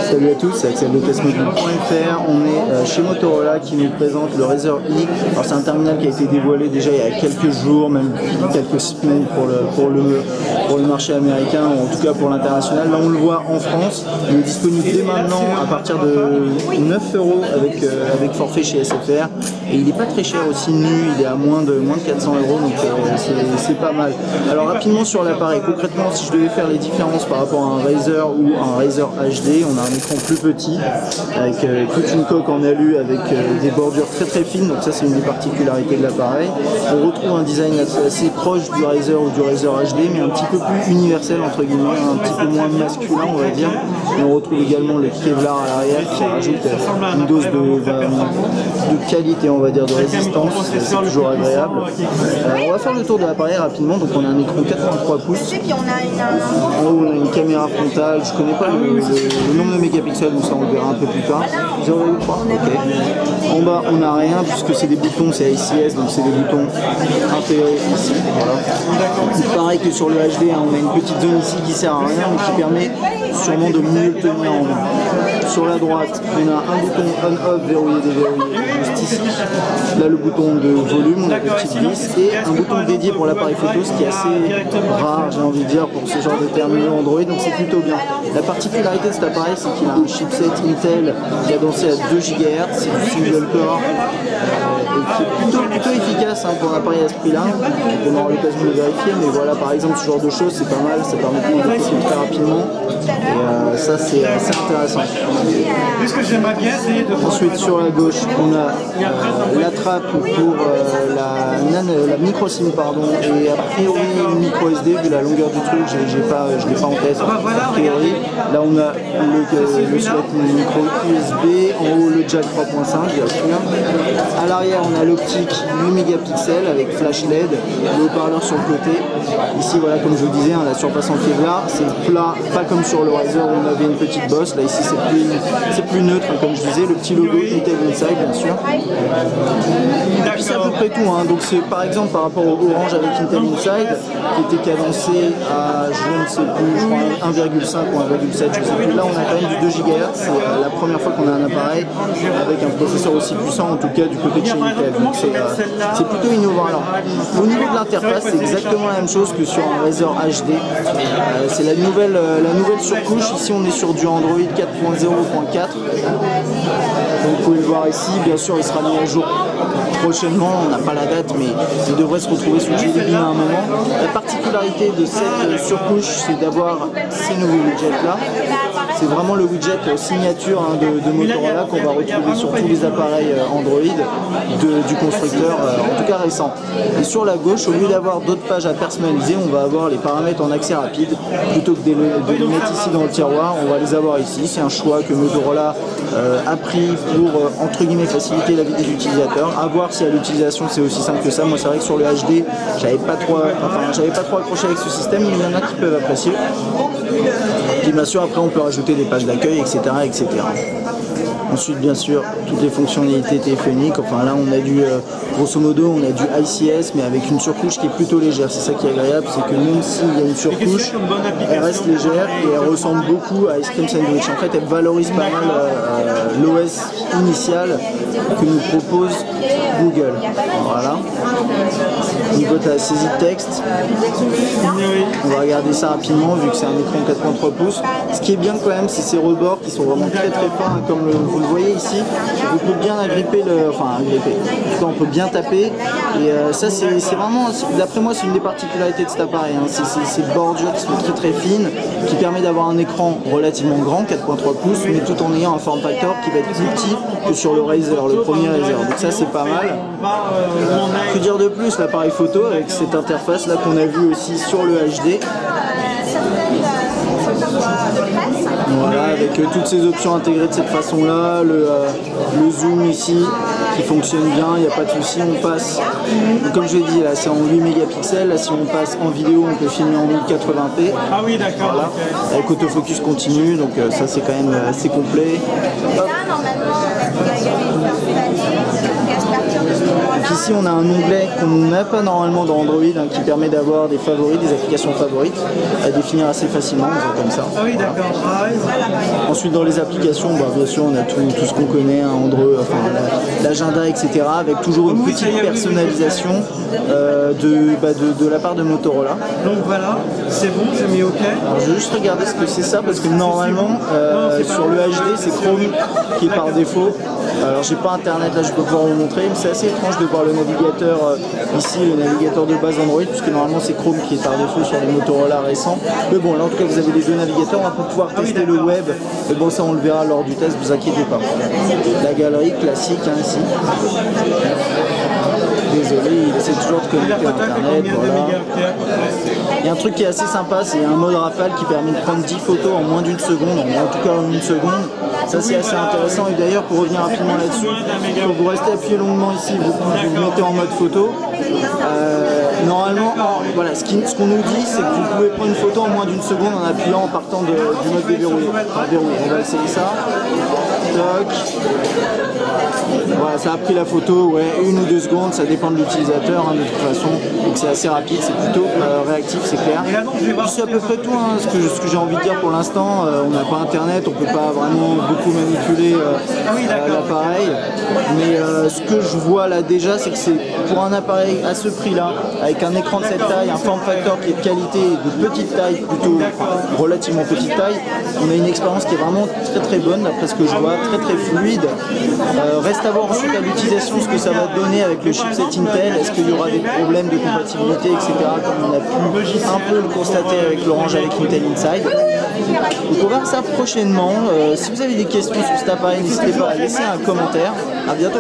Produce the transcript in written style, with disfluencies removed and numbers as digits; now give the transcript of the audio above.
Salut à tous, c'est Axel de testmobile.fr. On est chez Motorola qui nous présente le Razr i. Alors c'est un terminal qui a été dévoilé déjà il y a quelques jours, même quelques semaines pour le marché américain, ou en tout cas pour l'international. Là on le voit en France, il est disponible dès maintenant à partir de 9 € avec forfait chez SFR. Et il n'est pas très cher aussi nu, il est à moins de 400 €, donc c'est pas mal. Alors rapidement sur l'appareil, concrètement si je devais faire les différences par rapport à un Razr ou un Razr HD, on a un écran plus petit avec toute une coque en alu avec des bordures très fines, donc ça c'est une des particularités de l'appareil. On retrouve un design assez proche du Razr ou du Razr HD, mais un petit peu plus universel entre guillemets, un petit peu moins masculin on va dire. Et on retrouve également le Kevlar à l'arrière qui rajoute une dose de qualité on va dire, de résistance, c'est toujours agréable. On va faire le tour de l'appareil rapidement, donc on a un écran 83 pouces. En haut on a une caméra frontale, je connais pas le nombre de mégapixels, donc ça on le verra un peu plus tard. 0,3, ok. En bas on n'a rien puisque c'est des boutons, c'est ICS, donc c'est des boutons intégrés ici. Voilà. Pareil que sur le HD, hein, on a une petite zone ici qui sert à rien mais qui permet sûrement de mieux le tenir en main. Sur la droite, on a un bouton on-off, verrouiller, déverrouiller, juste ici. Là le bouton de volume, on a une petite vis et un bouton dédié pour l'appareil photo, ce qui est assez rare j'ai envie de dire pour ce genre de terminaux Android, donc c'est plutôt bien. La particularité de cet appareil c'est qu'il a un chipset Intel cadencé à 2 GHz, c'est du single core et qui est plutôt efficace hein, pour un appareil à ce prix là. On aura l'occasion de le vérifier, mais voilà par exemple ce genre de choses c'est pas mal, ça permet de prendre des photos très rapidement et ça c'est assez intéressant. Ensuite sur la gauche on a la trappe pour la micro SIM pardon, et a priori une micro SD vu la longueur du truc, je l'ai pas en tête a priori. Là on a le slot micro USB, en haut le jack 3.5 bien sûr. À l'arrière on a l'optique 8 mégapixels avec flash LED, le haut-parleur sur le côté. Ici voilà comme je vous disais, hein, la surface en Kevlar, c'est plat, pas comme sur le Razr où on avait une petite bosse, là ici c'est plus neutre hein, comme je disais, le petit logo Intel Inside bien sûr. Et puis c'est à peu près tout, hein. Donc c'est par exemple par rapport au Orange avec Intel Inside qui était cadencé à je ne sais plus, je crois 1,5 ou 1,7 je sais plus. Là on a quand même du 2 GHz, c'est la première fois qu'on a un appareil avec un processeur aussi puissant en tout cas du côté de chez Intel, donc c'est plutôt innovant. Alors au niveau de l'interface c'est exactement la même chose que sur un Razr HD, c'est la nouvelle surcouche. Ici on est sur du Android 4.0.4, vous pouvez le voir ici, bien sûr il sera mis à jour prochainement, on n'a pas la date mais il devrait se retrouver sous JDBeam à un moment. La particularité de cette surcouche c'est d'avoir ces nouveaux widgets là, c'est vraiment le widget signature hein, de Motorola qu'on va retrouver sur tous les appareils Android du constructeur, en tout cas récent. Et sur la gauche, au lieu d'avoir d'autres pages à personnaliser, on va avoir les paramètres en accès rapide plutôt que de les mettre ici dans le tiroir, on va les avoir ici. C'est un choix que Motorola a pris pour entre guillemets faciliter la vie des utilisateurs. À voir si à l'utilisation c'est aussi simple que ça. Moi c'est vrai que sur le HD j'avais pas trop accroché avec ce système, mais il y en a qui peuvent apprécier. Et bien sûr après on peut rajouter des pages d'accueil etc. Ensuite bien sûr toutes les fonctionnalités téléphoniques, enfin là on a du grosso modo on a du ICS mais avec une surcouche qui est plutôt légère, c'est ça qui est agréable, c'est que même s'il y a une surcouche elle reste légère et elle ressemble beaucoup à Ice Cream Sandwich. En fait elle valorise pas mal l'OS initial que nous propose Google. Voilà. Au niveau de la saisie de texte, on va regarder ça rapidement vu que c'est un écran 4.3 pouces. Ce qui est bien quand même c'est ces rebords qui sont vraiment très fins comme vous le voyez ici. On peut bien agripper on peut bien taper et ça c'est vraiment, d'après moi c'est une des particularités de cet appareil, hein. Ces bordures qui sont très fines qui permet d'avoir un écran relativement grand 4.3 pouces mais tout en ayant un form factor qui va être plus petit que sur le Razr, le premier Razr, donc ça c'est pas mal. Que dire de plus, l'appareil photo avec cette interface là qu'on a vu aussi sur le HD. Voilà, avec toutes ces options intégrées de cette façon là, le zoom ici qui fonctionne bien, il n'y a pas de souci. On passe, comme je l'ai dit là c'est en 8 mégapixels, là si on passe en vidéo on peut filmer en 1080p. Ah oui d'accord. Voilà. Avec autofocus continu, donc ça c'est quand même assez complet. Hop. ici on a un onglet qu'on n'a pas normalement dans Android hein, qui permet d'avoir des favoris, des applications favorites à définir assez facilement, comme ça. Ah oui, d'accord. Ensuite dans les applications, bien sûr on a tout ce qu'on connaît, hein, Android, enfin l'agenda, etc. avec toujours une petite personnalisation de la part de Motorola. Donc voilà, c'est bon, j'ai mis OK. Alors je vais juste regarder ce que c'est ça parce que normalement sur le HD c'est Chrome qui est par défaut. Alors j'ai pas internet là, je peux pouvoir vous montrer, mais c'est assez étrange de voir le navigateur ici, le navigateur de base Android, puisque normalement c'est Chrome qui est par défaut sur les Motorola récents. Mais bon, là en tout cas vous avez les deux navigateurs, on va pouvoir tester le web, mais bon ça on le verra lors du test, vous inquiétez pas. La galerie classique hein, ici. Désolé, il essaie toujours de connecter à internet, voilà. Il y a un truc qui est assez sympa, c'est un mode rafale qui permet de prendre 10 photos en moins d'une seconde, en tout cas en une seconde. Ça c'est assez intéressant et d'ailleurs pour revenir rapidement là-dessus, quand vous restez appuyé longuement ici, vous mettez en mode photo. Normalement, voilà, ce qu'on nous dit c'est que vous pouvez prendre une photo en moins d'une seconde en appuyant en partant du mode déverrouillé. On va essayer ça. Toc. Voilà, ça a pris la photo, ouais, 1 ou 2 secondes, ça dépend de l'utilisateur hein, de toute façon, donc c'est assez rapide, c'est plutôt réactif, c'est clair. C'est à peu près tout hein, ce que j'ai envie de dire pour l'instant. On n'a pas internet, on peut pas vraiment beaucoup manipuler l'appareil, mais ce que je vois là déjà, c'est que c'est pour un appareil à ce prix-là, avec un écran de cette taille, un form factor qui est de qualité et de petite taille, plutôt relativement petite taille, on a une expérience qui est vraiment très très bonne d'après ce que je vois, très très fluide. Reste à voir ensuite à l'utilisation ce que ça va donner avec le chipset Intel, est-ce qu'il y aura des problèmes de compatibilité, etc. comme on a pu un peu le constater avec l'Orange avec Intel Inside. Donc on va voir ça prochainement. Si vous avez des questions sur cet appareil, n'hésitez pas à laisser un commentaire. À bientôt.